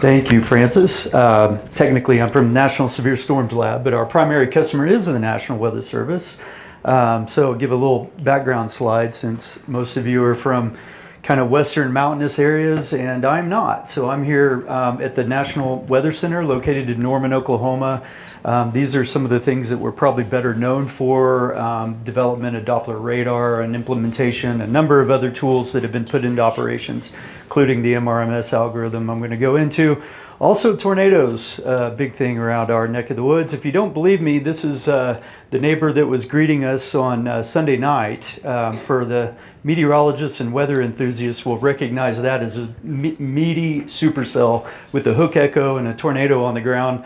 Thank you, Francis. Technically, I'm from the National Severe Storms Lab, but our primary customer is the National Weather Service. So I'll give a little background slide since most of you are from kind of western mountainous areas, and I'm not. So I'm here at the National Weather Center located in Norman, Oklahoma. These are some of the things that we're probably better known for: development of Doppler radar and implementation, a number of other tools that have been put into operations, including the MRMS algorithm I'm going to go into. Also tornadoes, a big thing around our neck of the woods. If you don't believe me, this is the neighbor that was greeting us on Sunday night. For the meteorologists and weather enthusiasts will recognize that as a meaty supercell with a hook echo and a tornado on the ground.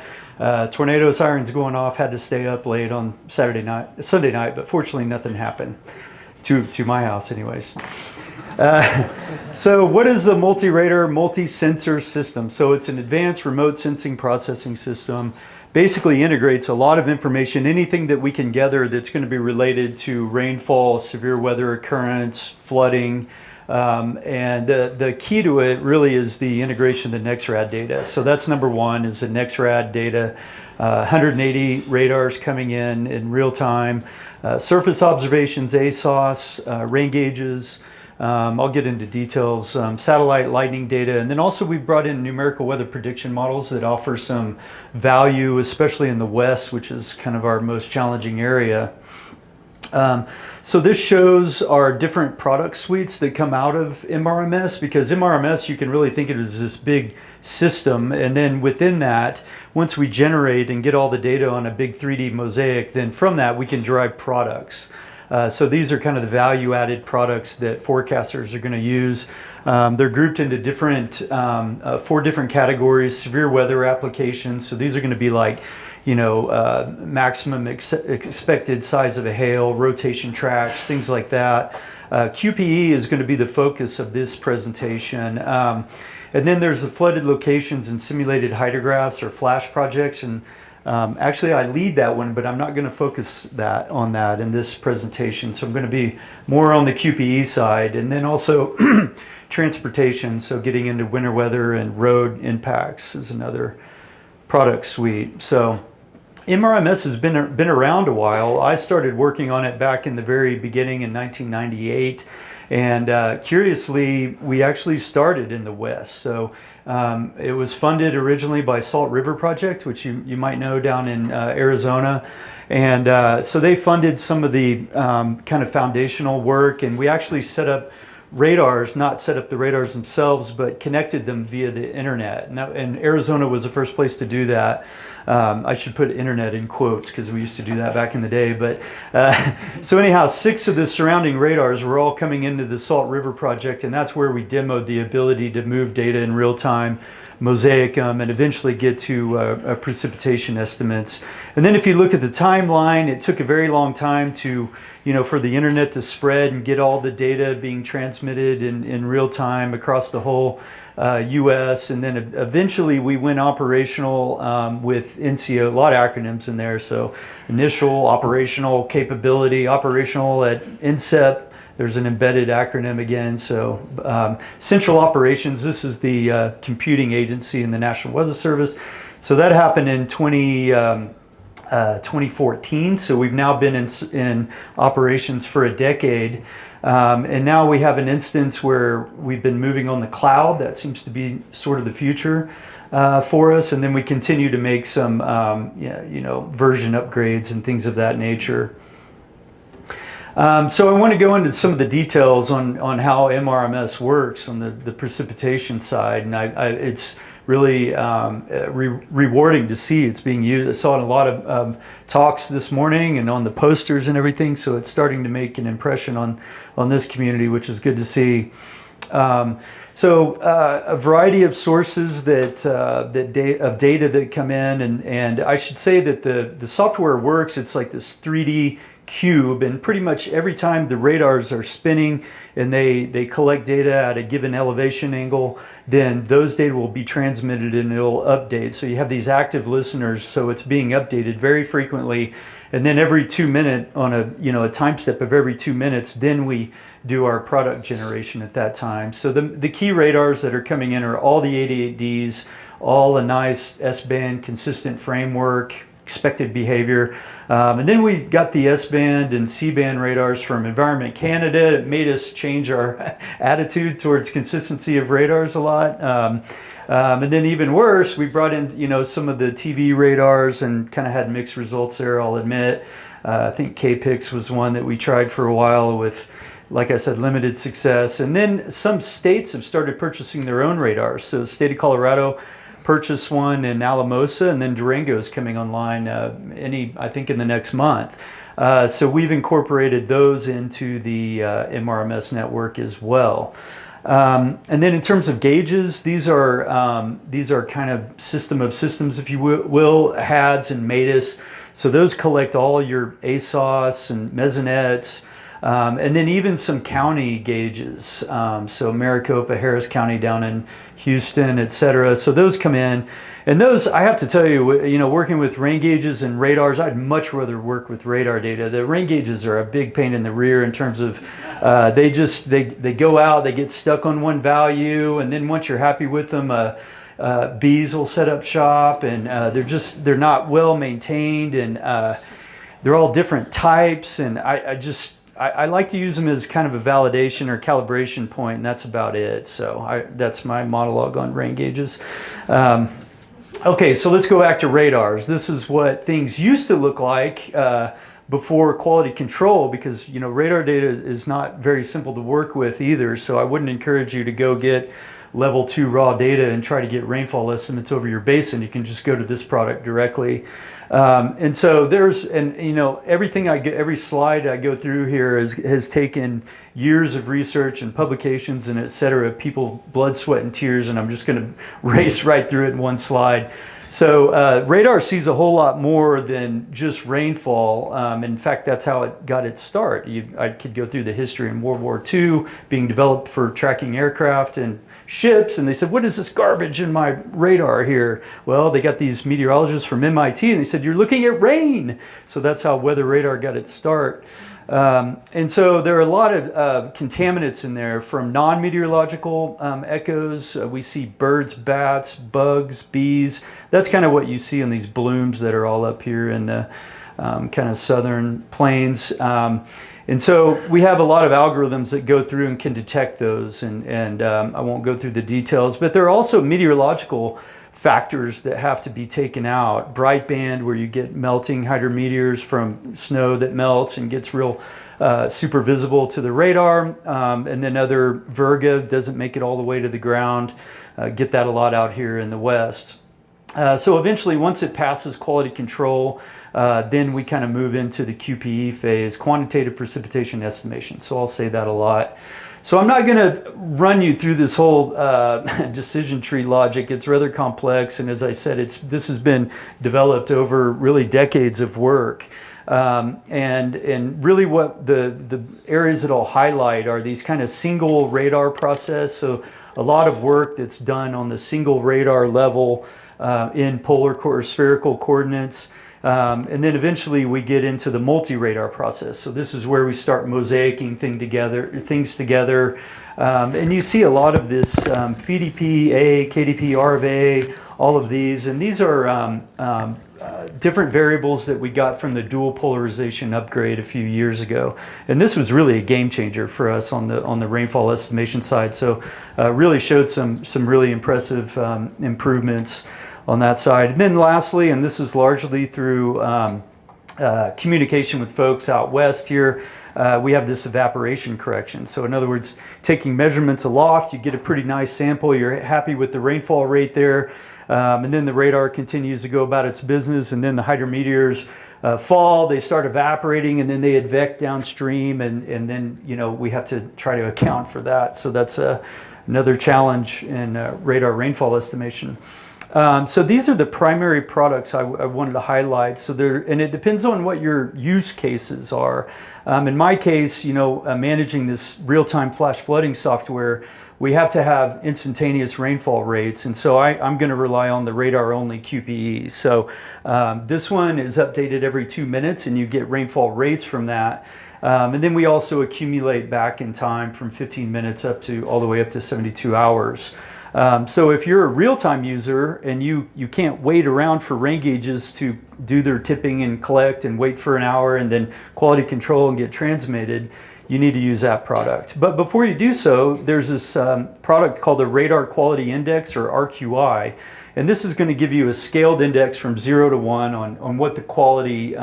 Tornado sirens going off, had to stay up late on Sunday night, but fortunately nothing happened to my house anyways. So what is the multi-radar, multi-sensor system? So it's an advanced remote sensing processing system. Basically integrates a lot of information, anything that we can gather that's going to be related to rainfall, severe weather occurrence, flooding, and the key to it really is the integration of the NEXRAD data. So that's number one, is the NEXRAD data. 180 radars coming in real time, surface observations, ASOS, rain gauges. I'll get into details, satellite lightning data, and then also we've brought in numerical weather prediction models that offer some value, especially in the West, which is kind of our most challenging area. So this shows our different product suites that come out of MRMS, because MRMS, you can really think of it as this big system, and then within that, once we generate and get all the data on a big 3D mosaic, then from that we can derive products. So these are kind of the value-added products that forecasters are going to use. They're grouped into different, 4 different categories: severe weather applications. So these are going to be like, maximum expected size of a hail, rotation tracks, things like that. QPE is going to be the focus of this presentation. And then there's the flooded locations and simulated hydrographs or flash projects. And actually, I lead that one, but I'm not going to focus on that in this presentation. So I'm going to be more on the QPE side, and then also transportation. So getting into winter weather and road impacts is another product suite. So MRMS has been around a while. I started working on it back in the very beginning in 1998. And curiously, we actually started in the West. So it was funded originally by Salt River Project, which you might know, down in Arizona. And so they funded some of the kind of foundational work, and we actually set up radars, not set up the radars themselves, but connected them via the internet. And Arizona was the first place to do that. I should put internet in quotes because we used to do that back in the day. But so anyhow, 6 of the surrounding radars were all coming into the Salt River Project, and that's where we demoed the ability to move data in real time, mosaic them, and eventually get to precipitation estimates. And then if you look at the timeline, it took a very long time to, for the internet to spread and get all the data being transmitted in real time across the whole US. And then eventually we went operational with NCO, a lot of acronyms in there. So initial, operational, capability, operational at INCEP. There's an embedded acronym again. So Central Operations, this is the computing agency in the National Weather Service. So that happened in 2014. So we've now been in operations for a decade. And now we have an instance where we've been moving on the cloud. That seems to be sort of the future for us. And then we continue to make some version upgrades and things of that nature. So I want to go into some of the details on how MRMS works on the precipitation side, and it's really rewarding to see it's being used. I saw it in a lot of talks this morning and on the posters and everything, so it's starting to make an impression on this community, which is good to see. So a variety of sources of data that come in, and I should say that the software works. It's like this 3D cube, and pretty much every time the radars are spinning and they collect data at a given elevation angle, then those data will be transmitted and it'll update. So you have these active listeners, so it's being updated very frequently, and then every 2 minutes on a time step of every 2 minutes, then we do our product generation at that time. So the key radars that are coming in are all the 88Ds, all a nice S-band consistent framework, expected behavior. And then we got the S-band and C-band radars from Environment Canada. It made us change our attitude towards consistency of radars a lot. And then even worse, we brought in, some of the TV radars and kind of had mixed results there, I'll admit. I think KPIX was one that we tried for a while with, like I said, limited success. And then some states have started purchasing their own radars. So the state of Colorado purchased one in Alamosa, and then Durango is coming online I think in the next month. So we've incorporated those into the MRMS network as well. And then in terms of gauges, these are kind of system of systems, if you will, HADS and MADIS. So those collect all your ASOS and mesonettes, and then even some county gauges. So Maricopa, Harris County down in Houston, etc. So those come in, and those, I have to tell you, working with rain gauges and radars, I'd much rather work with radar data. The rain gauges are a big pain in the rear in terms of they go out, they get stuck on one value, and then once you're happy with them, bees will set up shop, and they're not well maintained, and they're all different types, and I like to use them as kind of a validation or calibration point, and that's about it. So that's my monologue on rain gauges. Okay, so let's go back to radars. This is what things used to look like before quality control, because radar data is not very simple to work with either. So I wouldn't encourage you to go get level 2 raw data and try to get rainfall estimates over your basin. You can just go to this product directly. And so everything every slide I go through here has taken years of research and publications and et cetera, people, blood, sweat, and tears, and I'm just going to race right through it in one slide. So radar sees a whole lot more than just rainfall. In fact, that's how it got its start. I could go through the history in World War II, being developed for tracking aircraft and ships, and they said, what is this garbage in my radar here? Well, they got these meteorologists from MIT, and they said, you're looking at rain. So that's how weather radar got its start. And so there are a lot of contaminants in there, from non-meteorological echoes. We see birds, bats, bugs, bees. That's kind of what you see in these blooms that are all up here in the kind of southern plains. And so we have a lot of algorithms that go through and can detect those, and I won't go through the details, but there are also meteorological factors that have to be taken out. Bright band, where you get melting hydrometeors from snow that melts and gets real super visible to the radar, and then other virga doesn't make it all the way to the ground. Get that a lot out here in the west. So eventually, once it passes quality control, then we kind of move into the QPE phase, quantitative precipitation estimation. So I'll say that a lot. So I'm not going to run you through this whole decision tree logic. It's rather complex, and as I said, this has been developed over really decades of work. And really what the areas that I'll highlight are these kind of single radar process. So a lot of work that's done on the single radar level in polar or spherical coordinates. And then eventually we get into the multi-radar process. So this is where we start mosaicing things together. And you see a lot of this FDP-A, KDP-RV, all of these. And these are different variables that we got from the dual polarization upgrade a few years ago. And this was really a game changer for us on the rainfall estimation side. So really showed some really impressive improvements on that side. And then lastly, and this is largely through communication with folks out west here, we have this evaporation correction. So in other words, taking measurements aloft, you get a pretty nice sample, you're happy with the rainfall rate there, and then the radar continues to go about its business, and then the hydrometeors fall, they start evaporating, and then they advect downstream, and then we have to try to account for that. So that's another challenge in radar rainfall estimation. So these are the primary products I wanted to highlight. So and it depends on what your use cases are. In my case, managing this real-time flash flooding software, we have to have instantaneous rainfall rates. And so I'm going to rely on the radar-only QPE. So this one is updated every 2 minutes, and you get rainfall rates from that. And then we also accumulate back in time from 15 minutes all the way up to 72 hours. So if you're a real-time user and you can't wait around for rain gauges to do their tipping and collect and wait for an hour and then quality control and get transmitted, you need to use that product. But before you do so, there's this product called the Radar Quality Index, or RQI. And this is going to give you a scaled index from 0 to 1 on what the quality,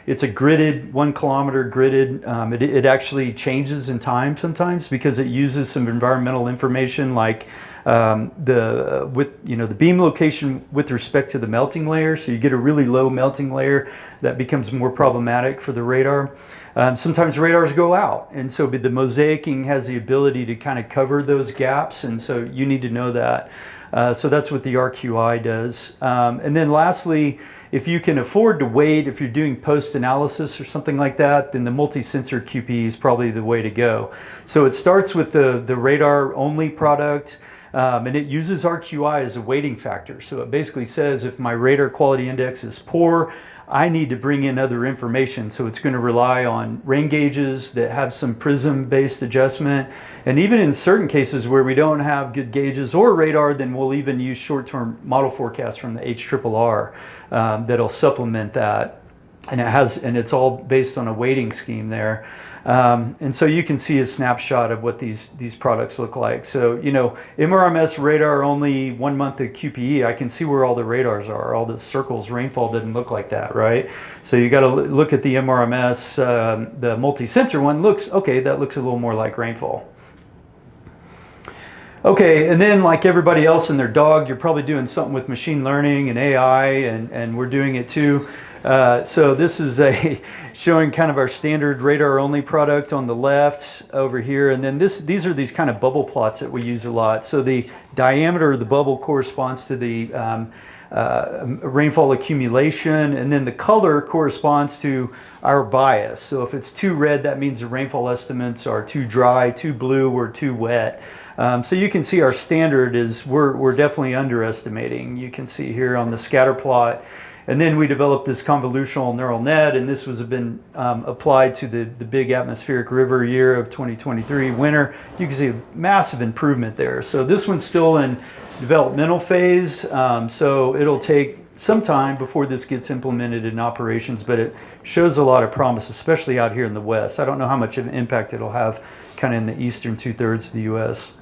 it's a gridded, 1 kilometer gridded. It actually changes in time sometimes because it uses some environmental information like the beam location with respect to the melting layer. So you get a really low melting layer that becomes more problematic for the radar. Sometimes radars go out, and so the mosaicing has the ability to kind of cover those gaps, and so you need to know that. So that's what the RQI does. And then lastly, if you can afford to wait, if you're doing post-analysis or something like that, then the multi-sensor QPE is probably the way to go. So it starts with the radar-only product, and it uses RQI as a weighting factor. So it basically says if my radar quality index is poor, I need to bring in other information. So it's going to rely on rain gauges that have some prism-based adjustment. And even in certain cases where we don't have good gauges or radar, then we'll even use short-term model forecasts from the HRRR that'll supplement that. And it's all based on a weighting scheme there. And so you can see a snapshot of what these products look like. So, MRMS radar only 1 month of QPE, I can see where all the radars are, all the circles. Rainfall didn't look like that, right? So you got to look at the MRMS, the multi-sensor one that looks a little more like Rainfall. Okay, and then like everybody else and their dog, you're probably doing something with machine learning and AI, and we're doing it too. So this is showing kind of our standard radar only product on the left over here, and then these are these kind of bubble plots that we use a lot. So the diameter of the bubble corresponds to the rainfall accumulation, and then the color corresponds to our bias. So if it's too red, that means the rainfall estimates are too dry, too blue, or too wet. So you can see our standard is we're definitely underestimating. You can see here on the scatter plot. And then we developed this convolutional neural net, and this was been applied to the big atmospheric river year of 2023 winter. You can see a massive improvement there. So this one's still in developmental phase, so it'll take some time before this gets implemented in operations, but it shows a lot of promise, especially out here in the West. I don't know how much of an impact it'll have kind of in the eastern 2/3 of the U.S.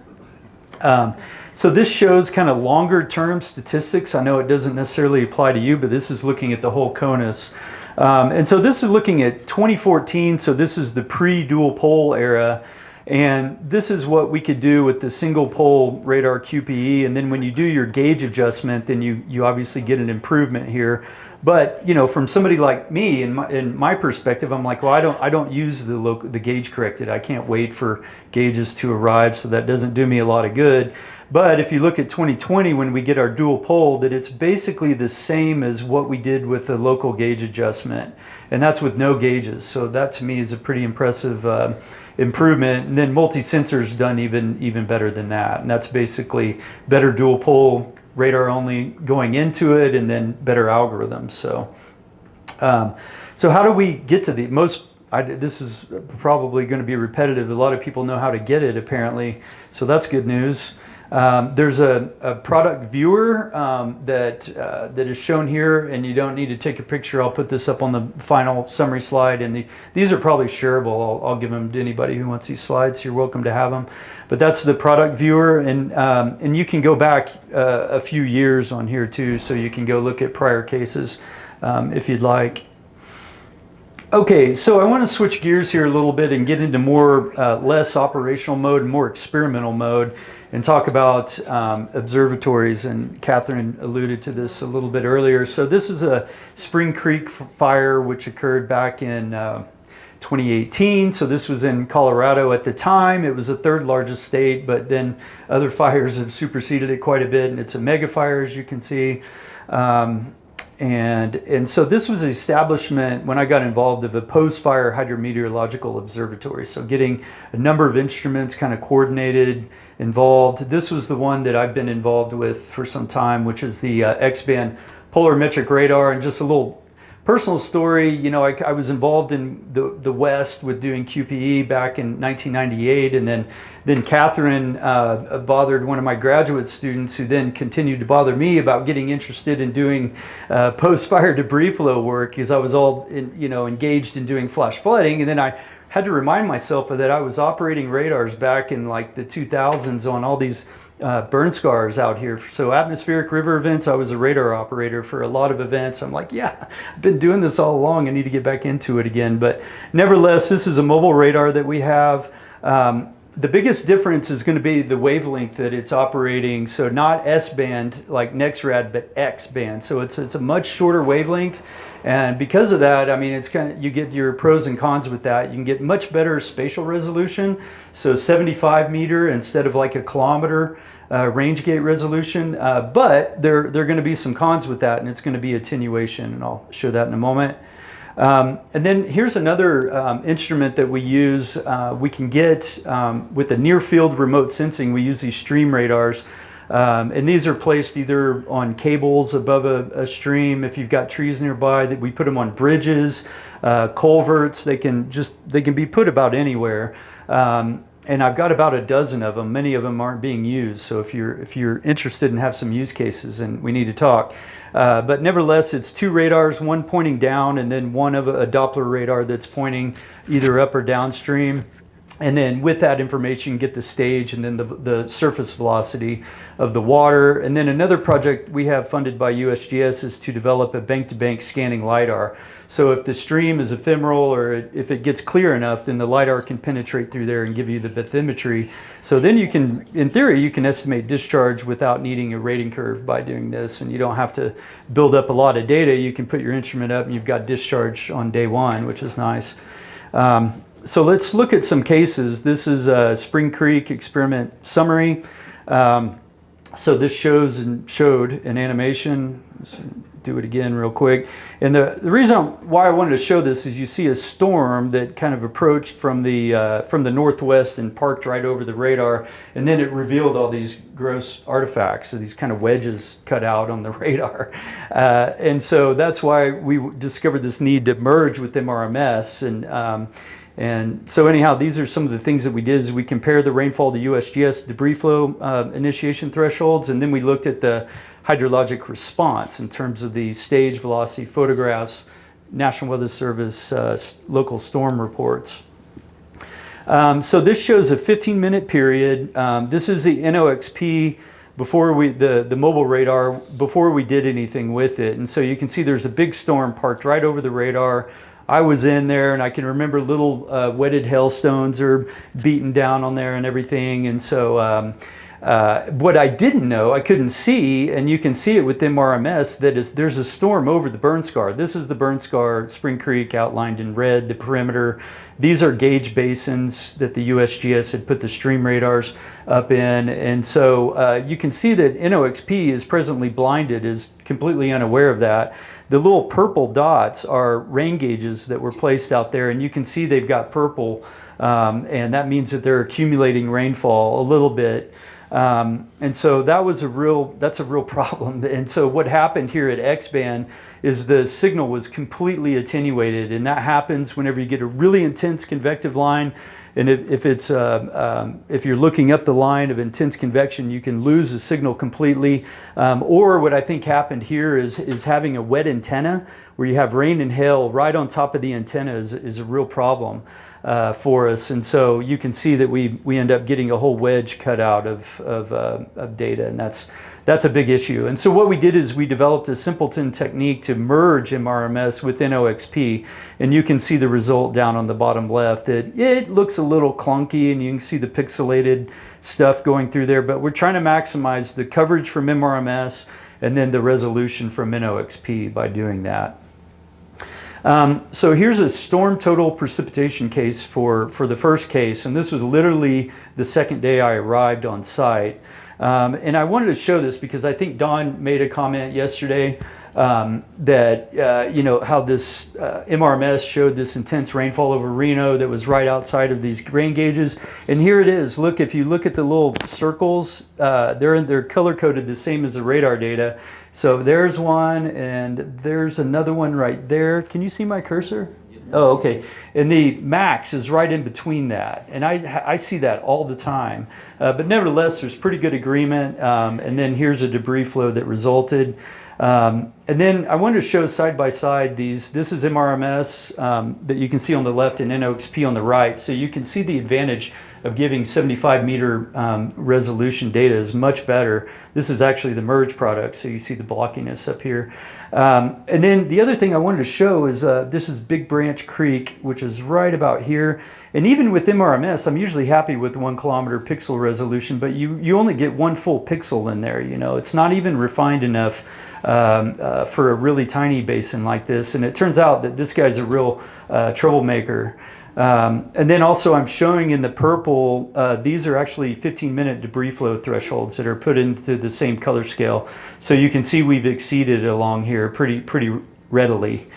So this shows kind of longer term statistics. I know it doesn't necessarily apply to you, but this is looking at the whole CONUS. And so this is looking at 2014. So this is the pre-dual pole era. And this is what we could do with the single pole radar QPE. And then when you do your gauge adjustment, then you obviously get an improvement here. But from somebody like me, in my perspective, I'm like, well, I don't use the gauge corrected. I can't wait for gauges to arrive, so that doesn't do me a lot of good. But if you look at 2020, when we get our dual pole, that it's basically the same as what we did with the local gauge adjustment, and that's with no gauges. So that to me is a pretty impressive improvement. And then multi-sensor's done even better than that, and that's basically better dual pole radar only going into it, and then better algorithms. So how do we get to the most? This is probably going to be repetitive. A lot of people know how to get it apparently, so that's good news. There's a product viewer that is shown here, and you don't need to take a picture. I'll put this up on the final summary slide, and these are probably shareable. I'll give them to anybody who wants these slides. You're welcome to have them. But that's the product viewer, and you can go back a few years on here too, so you can go look at prior cases if you'd like. Okay, so I want to switch gears here a little bit and get into less operational mode and more experimental mode, and talk about observatories, and Catherine alluded to this a little bit earlier. So this is a Spring Creek fire which occurred back in 2018. So this was in Colorado at the time. It was the third largest state, but then other fires have superseded it quite a bit, and it's a mega fire, as you can see. And so this was the establishment, when I got involved, of a post-fire hydrometeorological observatory. So getting a number of instruments kind of coordinated, involved. This was the one that I've been involved with for some time, which is the X-band polarimetric radar. And just a little personal story, you know, I was involved in the West with doing QPE back in 1998, and then Catherine bothered one of my graduate students, who then continued to bother me about getting interested in doing post-fire debris flow work, because I was all engaged in doing flash flooding. And then I had to remind myself that I was operating radars back in like the 2000s on all these burn scars out here. So atmospheric river events, I was a radar operator for a lot of events. I'm like, yeah, I've been doing this all along. I need to get back into it again. But nevertheless, this is a mobile radar that we have. The biggest difference is going to be the wavelength that it's operating. So not S-band like NEXRAD, but X-band. So it's a much shorter wavelength. And because of that, I mean, it's kind of, you get your pros and cons with that. You can get much better spatial resolution. So 75 meter instead of like a kilometer range gate resolution. But there are going to be some cons with that, and it's going to be attenuation. And I'll show that in a moment. And then here's another instrument that we use. We can get with the near field remote sensing, we use these stream radars. And these are placed either on cables above a stream. If you've got trees nearby, that we put them on bridges, culverts. They can be put about anywhere. And I've got about a dozen of them. Many of them aren't being used. So if you're interested and have some use cases, and we need to talk. But nevertheless, it's two radars, one pointing down, and then one of a Doppler radar that's pointing either up or downstream. And then with that information, get the stage and then the surface velocity of the water. And then another project we have funded by USGS is to develop a bank-to-bank scanning LiDAR. So if the stream is ephemeral, or if it gets clear enough, then the LiDAR can penetrate through there and give you the bathymetry. So then you can, in theory, you can estimate discharge without needing a rating curve by doing this. And you don't have to build up a lot of data. You can put your instrument up and you've got discharge on day one, which is nice. So let's look at some cases. This is a Spring Creek experiment summary. So this showed an animation. Let's do it again real quick. And the reason why I wanted to show this is you see a storm that kind of approached from the northwest and parked right over the radar, and then it revealed all these gross artifacts, so these kind of wedges cut out on the radar. And so that's why we discovered this need to merge with MRMS. And so anyhow, these are some of the things that we did. Is we compared the rainfall to USGS debris flow initiation thresholds, and then we looked at the hydrologic response in terms of the stage velocity photographs, National Weather Service local storm reports. So this shows a 15-minute period. This is the NOXP before the mobile radar, before we did anything with it. And so you can see there's a big storm parked right over the radar. I was in there, and I can remember little wetted hailstones are beaten down on there and everything. And so what I didn't know, I couldn't see, and you can see it with MRMS, there's a storm over the burn scar. This is the burn scar, Spring Creek, outlined in red, the perimeter. These are gauge basins that the USGS had put the stream radars up in. And so you can see that NOXP is presently blinded, is completely unaware of that. The little purple dots are rain gauges that were placed out there, and you can see they've got purple, and that means that they're accumulating rainfall a little bit. And so that's a real problem. And so what happened here at X-band is the signal was completely attenuated, and that happens whenever you get a really intense convective line. And if you're looking up the line of intense convection, you can lose the signal completely. Or what I think happened here is having a wet antenna where you have rain and hail right on top of the antenna is a real problem for us. And so you can see that we end up getting a whole wedge cut out of data, and that's a big issue. And so what we did is we developed a simpleton technique to merge MRMS with NOXP, and you can see the result down on the bottom left. It looks a little clunky, and you can see the pixelated stuff going through there, but we're trying to maximize the coverage from MRMS and then the resolution from NOXP by doing that. So here's a storm total precipitation case for the first case, and this was literally the second day I arrived on site. And I wanted to show this because I think Don made a comment yesterday how this MRMS showed this intense rainfall over Reno that was right outside of these rain gauges. And here it is. Look, if you look at the little circles, they're color coded the same as the radar data. So there's one, and there's another one right there. Can you see my cursor? Oh, okay. And the max is right in between that. And I see that all the time. But nevertheless, there's pretty good agreement. And then here's a debris flow that resulted. And then I wanted to show side by side these. This is MRMS that you can see on the left and NOXP on the right. So you can see the advantage of giving 75 meter resolution data is much better. This is actually the merge product, so you see the blockiness up here. And then the other thing I wanted to show is this is Big Branch Creek, which is right about here. And even with MRMS, I'm usually happy with 1 kilometer pixel resolution, but you only get 1 full pixel in there. You know, it's not even refined enough for a really tiny basin like this. And it turns out that this guy's a real troublemaker. And then also I'm showing in the purple, these are actually 15-minute debris flow thresholds that are put into the same color scale. So you can see we've exceeded along here pretty readily.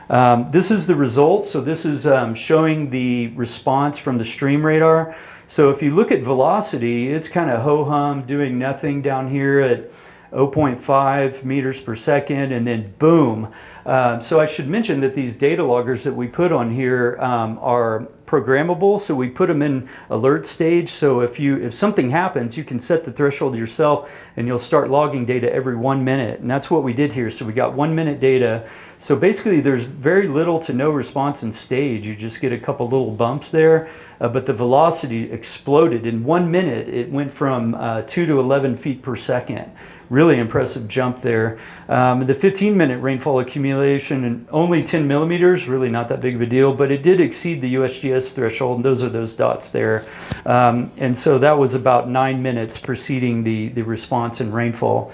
This is the result. So this is showing the response from the stream radar. So if you look at velocity, it's kind of ho-hum doing nothing down here at 0.5 meters per second, and then boom. So I should mention that these data loggers that we put on here are programmable, so we put them in alert stage. So if something happens, you can set the threshold yourself, and you'll start logging data every 1 minute. And that's what we did here. So we got 1 minute data. So basically, there's very little to no response in stage. You just get a couple little bumps there, but the velocity exploded in 1 minute. It went from 2 to 11 feet per second. Really impressive jump there. The 15-minute rainfall accumulation and only 10 millimeters, really not that big of a deal, but it did exceed the USGS threshold, and those are those dots there. And so that was about 9 minutes preceding the response in rainfall,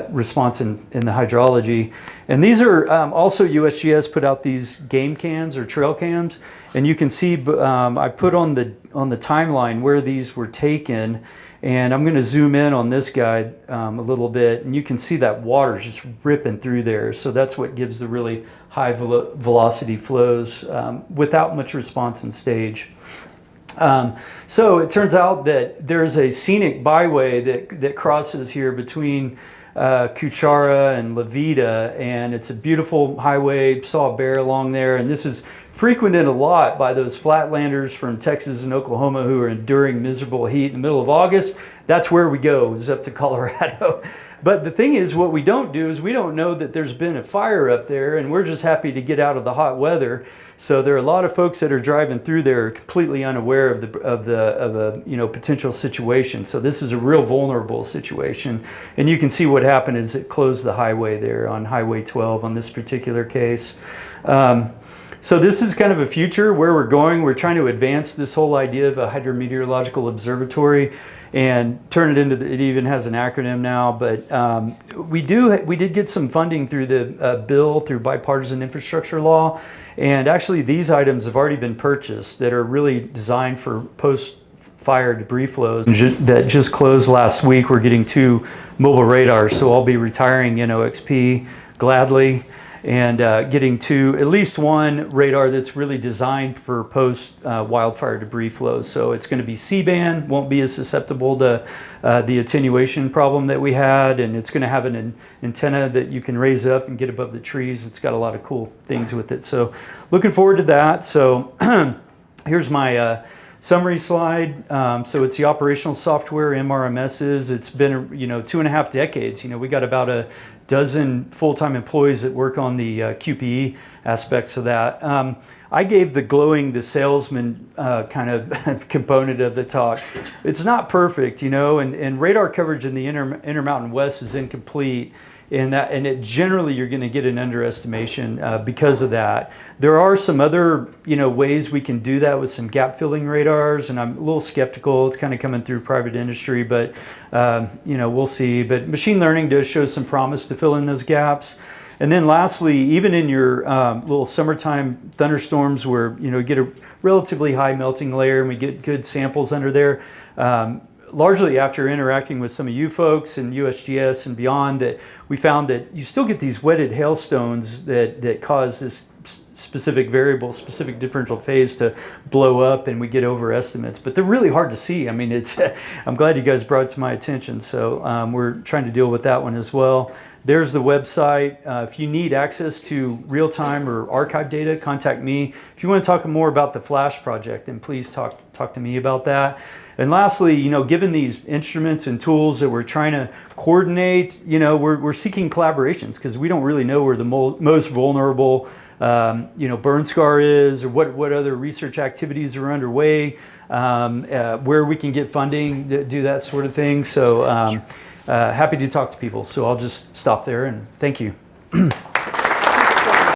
response in the hydrology. And these are also USGS put out these game cams or trail cams, and you can see I put on the timeline where these were taken. And I'm going to zoom in on this guy a little bit, and you can see that water just ripping through there. So that's what gives the really high velocity flows without much response in stage. So it turns out that there's a scenic byway that crosses here between Cuchara and La Vida, and it's a beautiful highway. Saw a bear along there, and this is frequented a lot by those flatlanders from Texas and Oklahoma who are enduring miserable heat in the middle of August. That's where we go, is up to Colorado. But the thing is, what we don't do is we don't know that there's been a fire up there, and we're just happy to get out of the hot weather. So there are a lot of folks that are driving through there completely unaware of a potential situation. So this is a real vulnerable situation. And you can see what happened is it closed the highway there on Highway 12 on this particular case. So this is kind of a future where we're going. We're trying to advance this whole idea of a hydrometeorological observatory and turn it into, it even has an acronym now, but we did get some funding through the bill, through bipartisan infrastructure law. And actually these items have already been purchased that are really designed for post-fire debris flows that just closed last week. We're getting 2 mobile radars, so I'll be retiring NOXP gladly, and getting at least 1 radar that's really designed for post-wildfire debris flows. So it's going to be C-band, won't be as susceptible to the attenuation problem that we had, and it's going to have an antenna that you can raise up and get above the trees. It's got a lot of cool things with it. So looking forward to that. So here's my summary slide. So it's the operational software, MRMSs. It's been 2.5 decades. We got about a dozen full-time employees that work on the QPE aspects of that. I gave the salesman kind of component of the talk. It's not perfect, and radar coverage in the Intermountain West is incomplete. And generally you're going to get an underestimation because of that. There are some other ways we can do that with some gap filling radars, and I'm a little skeptical. It's kind of coming through private industry, but we'll see. But machine learning does show some promise to fill in those gaps. And then lastly, even in your little summertime thunderstorms where you get a relatively high melting layer and we get good samples under there, largely after interacting with some of you folks and USGS and beyond, that we found that you still get these wetted hailstones that cause this specific variable, specific differential phase to blow up, and we get over estimates. But they're really hard to see. I mean, it's I'm glad you guys brought it to my attention. So we're trying to deal with that one as well. There's the website. If you need access to real-time or archive data, contact me. If you want to talk more about the FLASH project, then please talk to me about that. And lastly, you know, given these instruments and tools that we're trying to coordinate, you know, we're seeking collaborations, because we don't really know where the most vulnerable you know, burn scar is, or what other research activities are underway, where we can get funding to do that sort of thing. So happy to talk to people. So I'll just stop there and thank you.